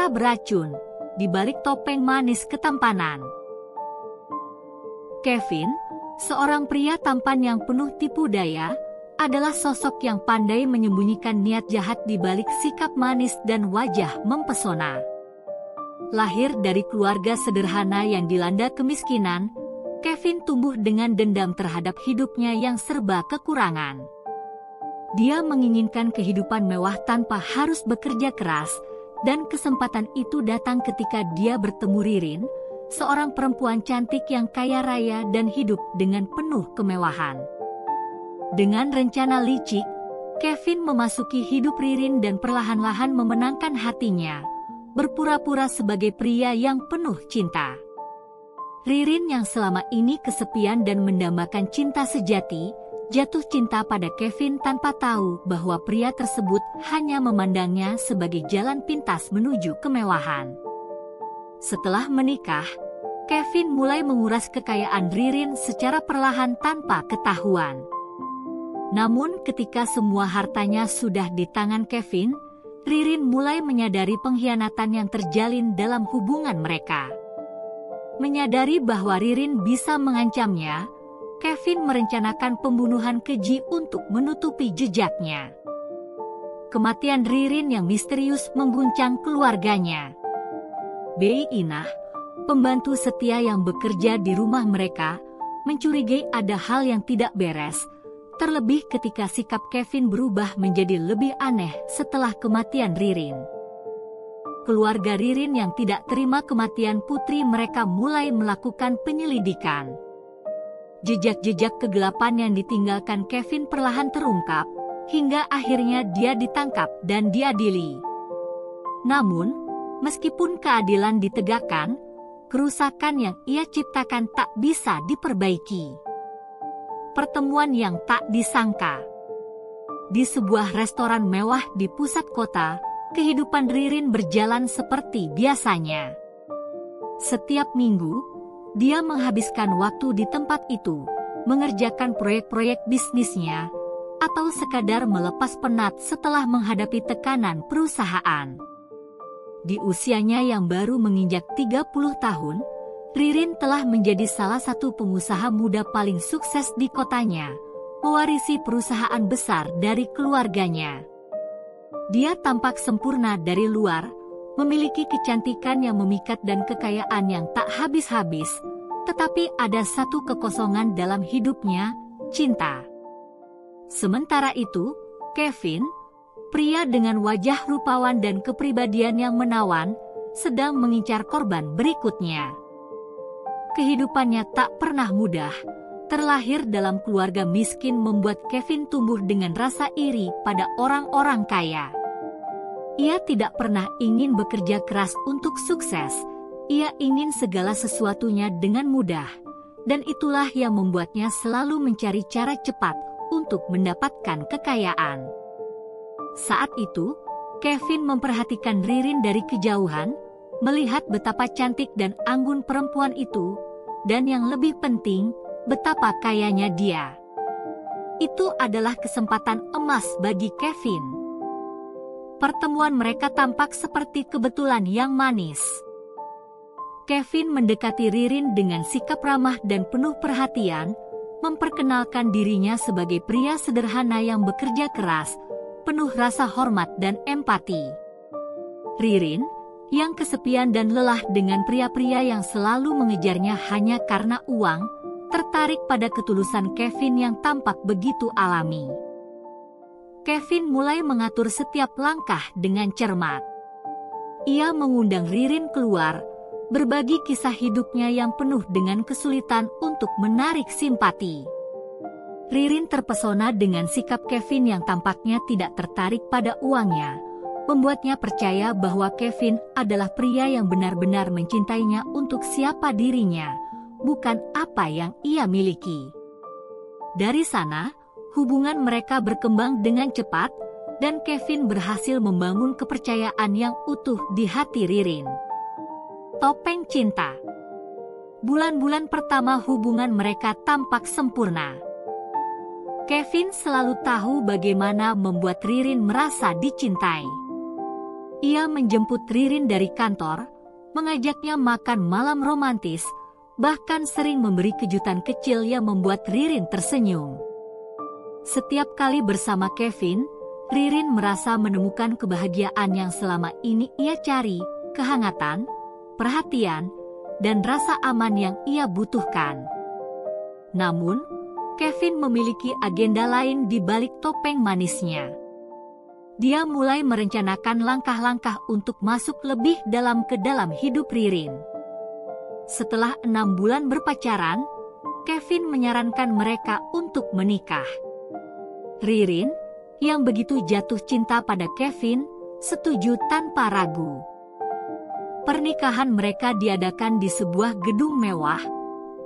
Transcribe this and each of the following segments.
Cinta beracun, di balik topeng manis ketampanan. Kevin, seorang pria tampan yang penuh tipu daya, adalah sosok yang pandai menyembunyikan niat jahat di balik sikap manis dan wajah mempesona. Lahir dari keluarga sederhana yang dilanda kemiskinan, Kevin tumbuh dengan dendam terhadap hidupnya yang serba kekurangan. Dia menginginkan kehidupan mewah tanpa harus bekerja keras, dan kesempatan itu datang ketika dia bertemu Ririn, seorang perempuan cantik yang kaya raya dan hidup dengan penuh kemewahan. Dengan rencana licik, Kevin memasuki hidup Ririn dan perlahan-lahan memenangkan hatinya, berpura-pura sebagai pria yang penuh cinta. Ririn yang selama ini kesepian dan mendambakan cinta sejati, jatuh cinta pada Kevin tanpa tahu bahwa pria tersebut hanya memandangnya sebagai jalan pintas menuju kemewahan. Setelah menikah, Kevin mulai menguras kekayaan Ririn secara perlahan tanpa ketahuan. Namun ketika semua hartanya sudah di tangan Kevin, Ririn mulai menyadari pengkhianatan yang terjalin dalam hubungan mereka. Menyadari bahwa Ririn bisa mengancamnya, Kevin merencanakan pembunuhan keji untuk menutupi jejaknya. Kematian Ririn yang misterius mengguncang keluarganya. Bei Inah, pembantu setia yang bekerja di rumah mereka, mencurigai ada hal yang tidak beres, terlebih ketika sikap Kevin berubah menjadi lebih aneh setelah kematian Ririn. Keluarga Ririn yang tidak terima kematian putri mereka mulai melakukan penyelidikan. Jejak-jejak kegelapan yang ditinggalkan Kevin perlahan terungkap, hingga akhirnya dia ditangkap dan diadili. Namun, meskipun keadilan ditegakkan, kerusakan yang ia ciptakan tak bisa diperbaiki. Pertemuan yang tak disangka. Di sebuah restoran mewah di pusat kota, kehidupan Ririn berjalan seperti biasanya. Setiap minggu, dia menghabiskan waktu di tempat itu, mengerjakan proyek-proyek bisnisnya, atau sekadar melepas penat setelah menghadapi tekanan perusahaan. Di usianya yang baru menginjak 30 tahun, Ririn telah menjadi salah satu pengusaha muda paling sukses di kotanya, mewarisi perusahaan besar dari keluarganya. Dia tampak sempurna dari luar, memiliki kecantikan yang memikat dan kekayaan yang tak habis-habis, tetapi ada satu kekosongan dalam hidupnya, cinta. Sementara itu, Kevin, pria dengan wajah rupawan dan kepribadian yang menawan, sedang mengincar korban berikutnya. Kehidupannya tak pernah mudah. Terlahir dalam keluarga miskin membuat Kevin tumbuh dengan rasa iri pada orang-orang kaya. Ia tidak pernah ingin bekerja keras untuk sukses. Ia ingin segala sesuatunya dengan mudah, dan itulah yang membuatnya selalu mencari cara cepat untuk mendapatkan kekayaan. Saat itu, Kevin memperhatikan Ririn dari kejauhan, melihat betapa cantik dan anggun perempuan itu, dan yang lebih penting, betapa kayanya dia. Itu adalah kesempatan emas bagi Kevin. Pertemuan mereka tampak seperti kebetulan yang manis. Kevin mendekati Ririn dengan sikap ramah dan penuh perhatian, memperkenalkan dirinya sebagai pria sederhana yang bekerja keras, penuh rasa hormat dan empati. Ririn, yang kesepian dan lelah dengan pria-pria yang selalu mengejarnya hanya karena uang, tertarik pada ketulusan Kevin yang tampak begitu alami. Kevin mulai mengatur setiap langkah dengan cermat. Ia mengundang Ririn keluar, berbagi kisah hidupnya yang penuh dengan kesulitan untuk menarik simpati. Ririn terpesona dengan sikap Kevin yang tampaknya tidak tertarik pada uangnya, membuatnya percaya bahwa Kevin adalah pria yang benar-benar mencintainya untuk siapa dirinya, bukan apa yang ia miliki. Dari sana, hubungan mereka berkembang dengan cepat, dan Kevin berhasil membangun kepercayaan yang utuh di hati Ririn. Topeng cinta. Bulan-bulan pertama hubungan mereka tampak sempurna. Kevin selalu tahu bagaimana membuat Ririn merasa dicintai. Ia menjemput Ririn dari kantor, mengajaknya makan malam romantis, bahkan sering memberi kejutan kecil yang membuat Ririn tersenyum. Setiap kali bersama Kevin, Ririn merasa menemukan kebahagiaan yang selama ini ia cari, kehangatan, perhatian, dan rasa aman yang ia butuhkan. Namun, Kevin memiliki agenda lain di balik topeng manisnya. Dia mulai merencanakan langkah-langkah untuk masuk lebih dalam ke dalam hidup Ririn. Setelah 6 bulan berpacaran, Kevin menyarankan mereka untuk menikah. Ririn, yang begitu jatuh cinta pada Kevin, setuju tanpa ragu. Pernikahan mereka diadakan di sebuah gedung mewah,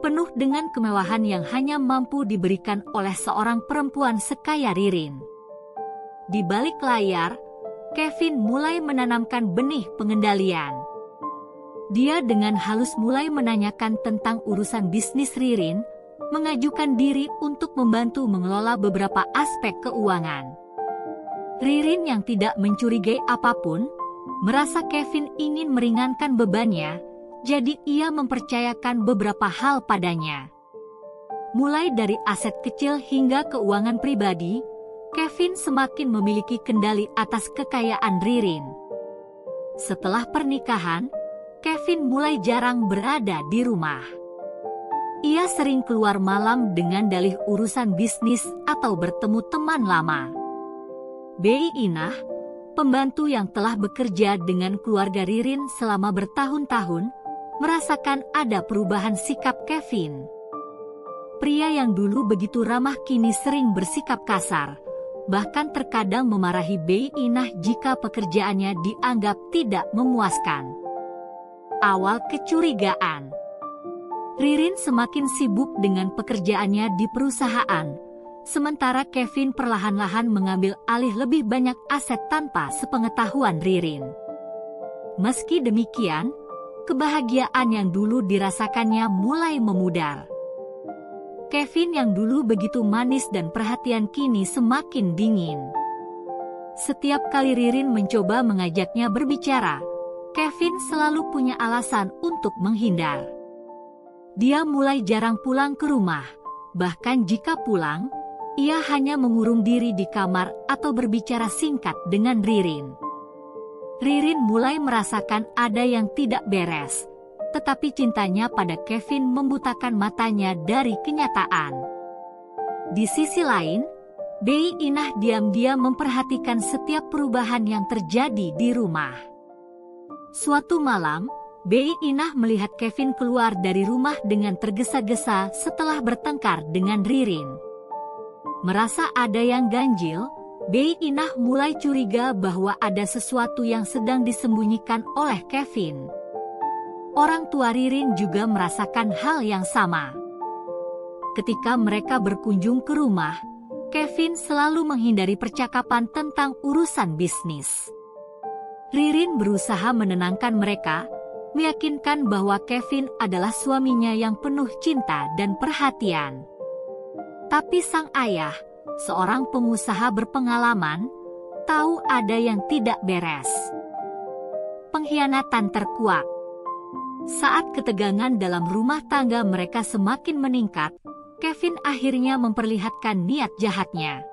penuh dengan kemewahan yang hanya mampu diberikan oleh seorang perempuan sekaya Ririn. Di balik layar, Kevin mulai menanamkan benih pengendalian. Dia dengan halus mulai menanyakan tentang urusan bisnis Ririn, mengajukan diri untuk membantu mengelola beberapa aspek keuangan. Ririn yang tidak mencurigai apapun, merasa Kevin ingin meringankan bebannya, jadi ia mempercayakan beberapa hal padanya. Mulai dari aset kecil hingga keuangan pribadi, Kevin semakin memiliki kendali atas kekayaan Ririn. Setelah pernikahan, Kevin mulai jarang berada di rumah. Ia sering keluar malam dengan dalih urusan bisnis atau bertemu teman lama. Bei Inah, pembantu yang telah bekerja dengan keluarga Ririn selama bertahun-tahun, merasakan ada perubahan sikap Kevin. Pria yang dulu begitu ramah kini sering bersikap kasar, bahkan terkadang memarahi Bei Inah jika pekerjaannya dianggap tidak memuaskan. Awal kecurigaan. Ririn semakin sibuk dengan pekerjaannya di perusahaan, sementara Kevin perlahan-lahan mengambil alih lebih banyak aset tanpa sepengetahuan Ririn. Meski demikian, kebahagiaan yang dulu dirasakannya mulai memudar. Kevin yang dulu begitu manis dan perhatian kini semakin dingin. Setiap kali Ririn mencoba mengajaknya berbicara, Kevin selalu punya alasan untuk menghindar. Dia mulai jarang pulang ke rumah, bahkan jika pulang, ia hanya mengurung diri di kamar atau berbicara singkat dengan Ririn. Ririn mulai merasakan ada yang tidak beres. Tetapi cintanya pada Kevin membutakan matanya dari kenyataan. Di sisi lain, Bei Inah diam-diam memperhatikan setiap perubahan yang terjadi di rumah. Suatu malam, Bei Inah melihat Kevin keluar dari rumah dengan tergesa-gesa setelah bertengkar dengan Ririn. Merasa ada yang ganjil, Bei Inah mulai curiga bahwa ada sesuatu yang sedang disembunyikan oleh Kevin. Orang tua Ririn juga merasakan hal yang sama. Ketika mereka berkunjung ke rumah, Kevin selalu menghindari percakapan tentang urusan bisnis. Ririn berusaha menenangkan mereka, meyakinkan bahwa Kevin adalah suaminya yang penuh cinta dan perhatian. Tapi sang ayah, seorang pengusaha berpengalaman, tahu ada yang tidak beres. Pengkhianatan terkuak. Saat ketegangan dalam rumah tangga mereka semakin meningkat, Kevin akhirnya memperlihatkan niat jahatnya.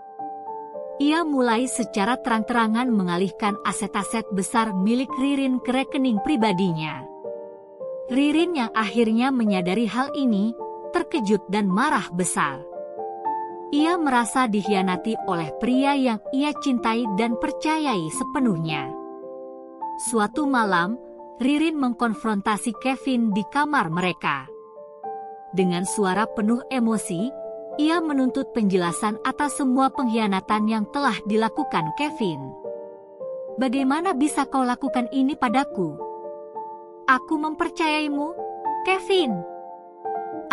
Ia mulai secara terang-terangan mengalihkan aset-aset besar milik Ririn ke rekening pribadinya. Ririn yang akhirnya menyadari hal ini, terkejut dan marah besar. Ia merasa dikhianati oleh pria yang ia cintai dan percayai sepenuhnya. Suatu malam, Ririn mengkonfrontasi Kevin di kamar mereka. Dengan suara penuh emosi, ia menuntut penjelasan atas semua pengkhianatan yang telah dilakukan Kevin. "Bagaimana bisa kau lakukan ini padaku? Aku mempercayaimu, Kevin.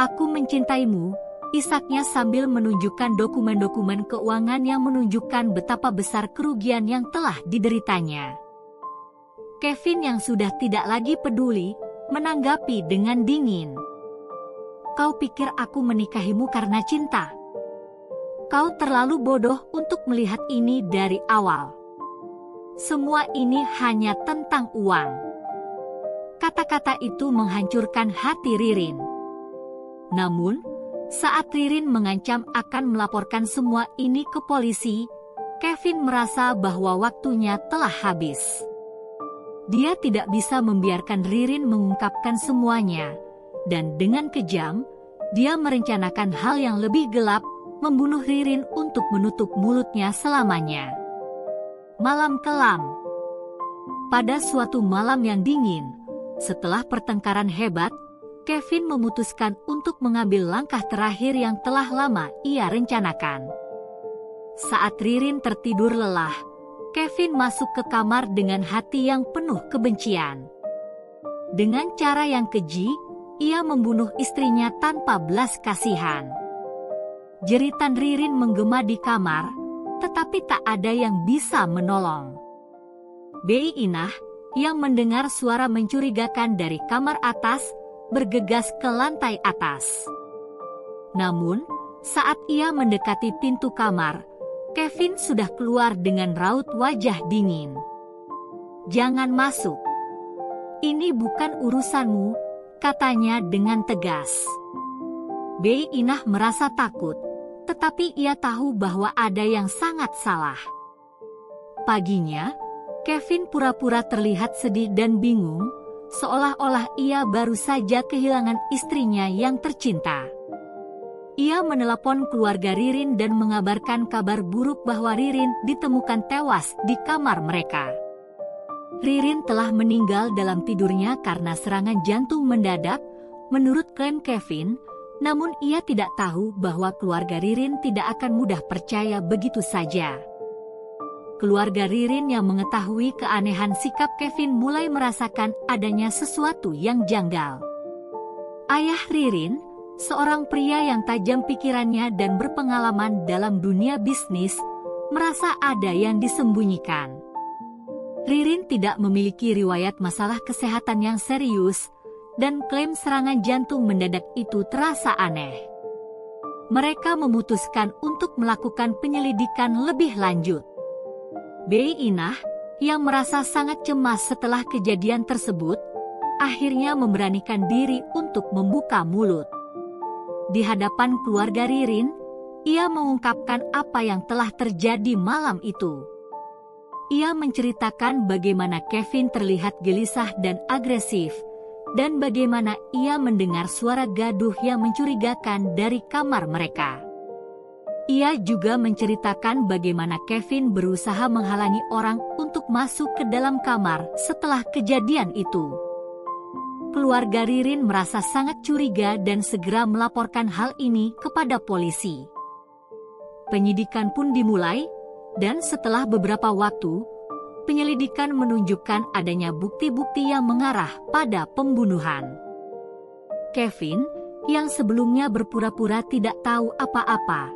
Aku mencintaimu," isaknya sambil menunjukkan dokumen-dokumen keuangan yang menunjukkan betapa besar kerugian yang telah dideritanya. Kevin yang sudah tidak lagi peduli, menanggapi dengan dingin. "Kau pikir aku menikahimu karena cinta? Kau terlalu bodoh untuk melihat ini dari awal. Semua ini hanya tentang uang. Kata-kata itu menghancurkan hati Ririn. Namun, saat Ririn mengancam akan melaporkan semua ini ke polisi, Kevin merasa bahwa waktunya telah habis. Dia tidak bisa membiarkan Ririn mengungkapkan semuanya, dan dengan kejam, dia merencanakan hal yang lebih gelap, membunuh Ririn untuk menutup mulutnya selamanya. Malam kelam. Pada suatu malam yang dingin, setelah pertengkaran hebat, Kevin memutuskan untuk mengambil langkah terakhir yang telah lama ia rencanakan. Saat Ririn tertidur lelah, Kevin masuk ke kamar dengan hati yang penuh kebencian. Dengan cara yang keji, ia membunuh istrinya tanpa belas kasihan. Jeritan Ririn menggema di kamar, tetapi tak ada yang bisa menolong. Bei Inah, yang mendengar suara mencurigakan dari kamar atas, bergegas ke lantai atas. Namun, saat ia mendekati pintu kamar, Kevin sudah keluar dengan raut wajah dingin. "Jangan masuk. Ini bukan urusanmu," katanya dengan tegas. Bei Inah merasa takut, tetapi ia tahu bahwa ada yang sangat salah. Paginya, Kevin pura-pura terlihat sedih dan bingung, seolah-olah ia baru saja kehilangan istrinya yang tercinta. Ia menelepon keluarga Ririn dan mengabarkan kabar buruk bahwa Ririn ditemukan tewas di kamar mereka. Ririn telah meninggal dalam tidurnya karena serangan jantung mendadak, menurut klaim Kevin, namun ia tidak tahu bahwa keluarga Ririn tidak akan mudah percaya begitu saja. Keluarga Ririn yang mengetahui keanehan sikap Kevin mulai merasakan adanya sesuatu yang janggal. Ayah Ririn, seorang pria yang tajam pikirannya dan berpengalaman dalam dunia bisnis, merasa ada yang disembunyikan. Ririn tidak memiliki riwayat masalah kesehatan yang serius, dan klaim serangan jantung mendadak itu terasa aneh. Mereka memutuskan untuk melakukan penyelidikan lebih lanjut. Bei Inah, yang merasa sangat cemas setelah kejadian tersebut, akhirnya memberanikan diri untuk membuka mulut. Di hadapan keluarga Ririn, ia mengungkapkan apa yang telah terjadi malam itu. Ia menceritakan bagaimana Kevin terlihat gelisah dan agresif, dan bagaimana ia mendengar suara gaduh yang mencurigakan dari kamar mereka. Ia juga menceritakan bagaimana Kevin berusaha menghalangi orang untuk masuk ke dalam kamar setelah kejadian itu. Keluarga Ririn merasa sangat curiga dan segera melaporkan hal ini kepada polisi. Penyidikan pun dimulai, dan setelah beberapa waktu, penyelidikan menunjukkan adanya bukti-bukti yang mengarah pada pembunuhan. Kevin, yang sebelumnya berpura-pura tidak tahu apa-apa,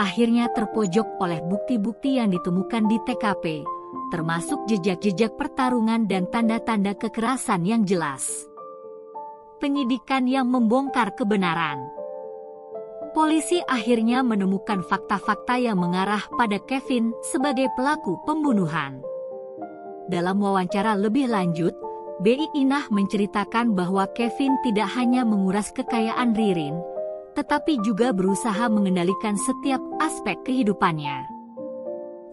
akhirnya terpojok oleh bukti-bukti yang ditemukan di TKP, termasuk jejak-jejak pertarungan dan tanda-tanda kekerasan yang jelas. Penyidikan yang membongkar kebenaran. Polisi akhirnya menemukan fakta-fakta yang mengarah pada Kevin sebagai pelaku pembunuhan. Dalam wawancara lebih lanjut, Bei Inah menceritakan bahwa Kevin tidak hanya menguras kekayaan Ririn, tetapi juga berusaha mengendalikan setiap aspek kehidupannya.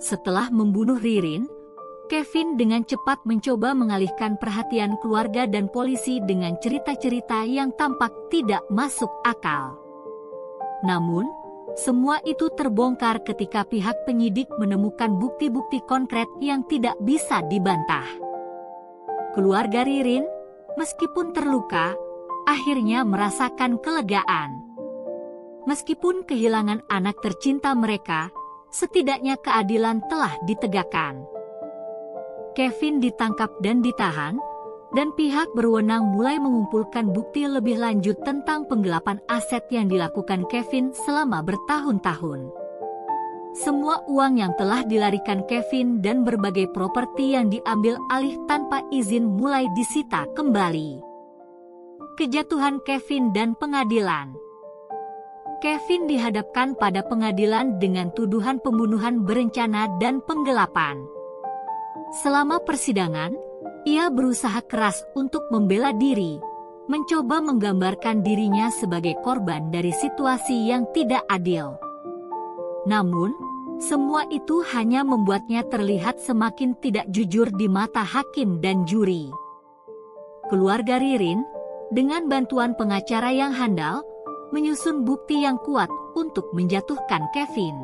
Setelah membunuh Ririn, Kevin dengan cepat mencoba mengalihkan perhatian keluarga dan polisi dengan cerita-cerita yang tampak tidak masuk akal. Namun, semua itu terbongkar ketika pihak penyidik menemukan bukti-bukti konkret yang tidak bisa dibantah. Keluarga Ririn, meskipun terluka, akhirnya merasakan kelegaan. Meskipun kehilangan anak tercinta mereka, setidaknya keadilan telah ditegakkan. Kevin ditangkap dan ditahan, dan pihak berwenang mulai mengumpulkan bukti lebih lanjut tentang penggelapan aset yang dilakukan Kevin selama bertahun-tahun. Semua uang yang telah dilarikan Kevin dan berbagai properti yang diambil alih tanpa izin mulai disita kembali. Kejatuhan Kevin dan pengadilan. Kevin dihadapkan pada pengadilan dengan tuduhan pembunuhan berencana dan penggelapan. Selama persidangan, ia berusaha keras untuk membela diri, mencoba menggambarkan dirinya sebagai korban dari situasi yang tidak adil. Namun, semua itu hanya membuatnya terlihat semakin tidak jujur di mata hakim dan juri. Keluarga Ririn, dengan bantuan pengacara yang handal, menyusun bukti yang kuat untuk menjatuhkan Kevin.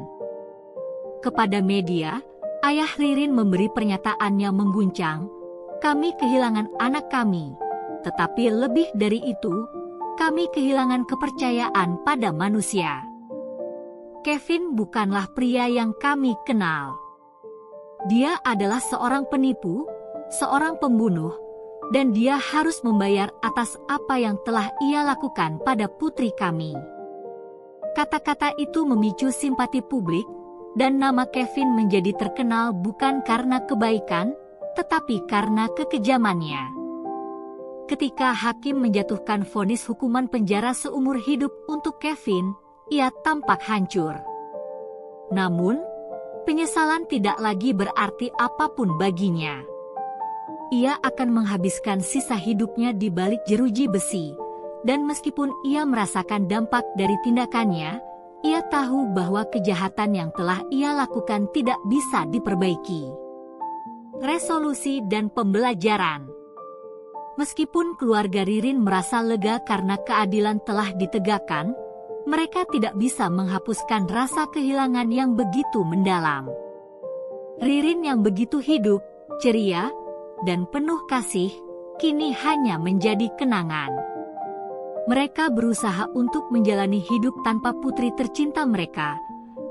Kepada media, ayah Ririn memberi pernyataan yang mengguncang, "Kami kehilangan anak kami, tetapi lebih dari itu, kami kehilangan kepercayaan pada manusia. Kevin bukanlah pria yang kami kenal. Dia adalah seorang penipu, seorang pembunuh, dan dia harus membayar atas apa yang telah ia lakukan pada putri kami." Kata-kata itu memicu simpati publik, dan nama Kevin menjadi terkenal bukan karena kebaikan, tetapi karena kekejamannya. Ketika hakim menjatuhkan vonis hukuman penjara seumur hidup untuk Kevin, ia tampak hancur. Namun, penyesalan tidak lagi berarti apapun baginya. Ia akan menghabiskan sisa hidupnya di balik jeruji besi, dan meskipun ia merasakan dampak dari tindakannya, ia tahu bahwa kejahatan yang telah ia lakukan tidak bisa diperbaiki. Resolusi dan pembelajaran. Meskipun keluarga Ririn merasa lega karena keadilan telah ditegakkan, mereka tidak bisa menghapuskan rasa kehilangan yang begitu mendalam. Ririn yang begitu hidup, ceria, dan penuh kasih, kini hanya menjadi kenangan. Mereka berusaha untuk menjalani hidup tanpa putri tercinta mereka,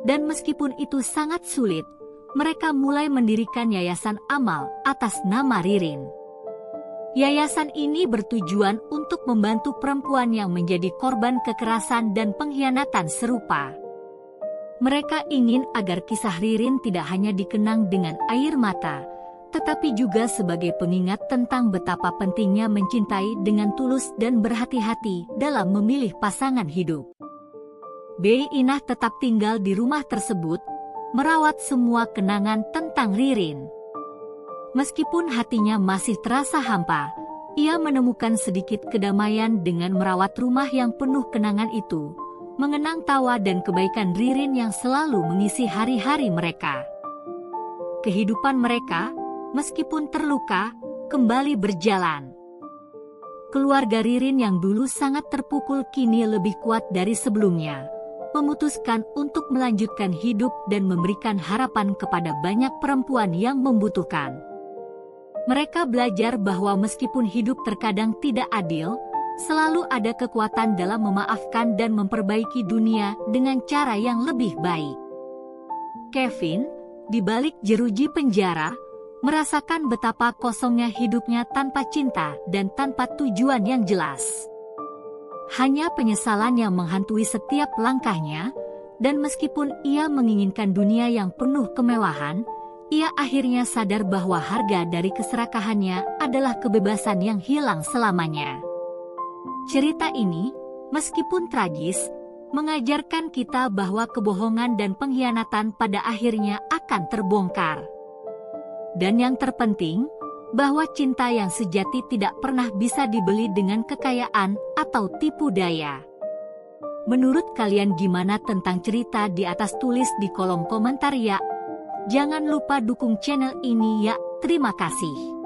dan meskipun itu sangat sulit, mereka mulai mendirikan Yayasan Amal atas nama Ririn. Yayasan ini bertujuan untuk membantu perempuan yang menjadi korban kekerasan dan pengkhianatan serupa. Mereka ingin agar kisah Ririn tidak hanya dikenang dengan air mata, tetapi juga sebagai pengingat tentang betapa pentingnya mencintai dengan tulus dan berhati-hati dalam memilih pasangan hidup. Bei Inah tetap tinggal di rumah tersebut, merawat semua kenangan tentang Ririn. Meskipun hatinya masih terasa hampa, ia menemukan sedikit kedamaian dengan merawat rumah yang penuh kenangan itu, mengenang tawa dan kebaikan Ririn yang selalu mengisi hari-hari mereka. Kehidupan mereka, meskipun terluka, kembali berjalan. Keluarga Ririn yang dulu sangat terpukul kini lebih kuat dari sebelumnya, memutuskan untuk melanjutkan hidup dan memberikan harapan kepada banyak perempuan yang membutuhkan. Mereka belajar bahwa meskipun hidup terkadang tidak adil, selalu ada kekuatan dalam memaafkan dan memperbaiki dunia dengan cara yang lebih baik. Kevin, di balik jeruji penjara, merasakan betapa kosongnya hidupnya tanpa cinta dan tanpa tujuan yang jelas. Hanya penyesalan yang menghantui setiap langkahnya, dan meskipun ia menginginkan dunia yang penuh kemewahan, ia akhirnya sadar bahwa harga dari keserakahannya adalah kebebasan yang hilang selamanya. Cerita ini, meskipun tragis, mengajarkan kita bahwa kebohongan dan pengkhianatan pada akhirnya akan terbongkar. Dan yang terpenting, bahwa cinta yang sejati tidak pernah bisa dibeli dengan kekayaan atau tipu daya. Menurut kalian gimana tentang cerita di atas? Tulis di kolom komentar ya. Jangan lupa dukung channel ini ya. Terima kasih.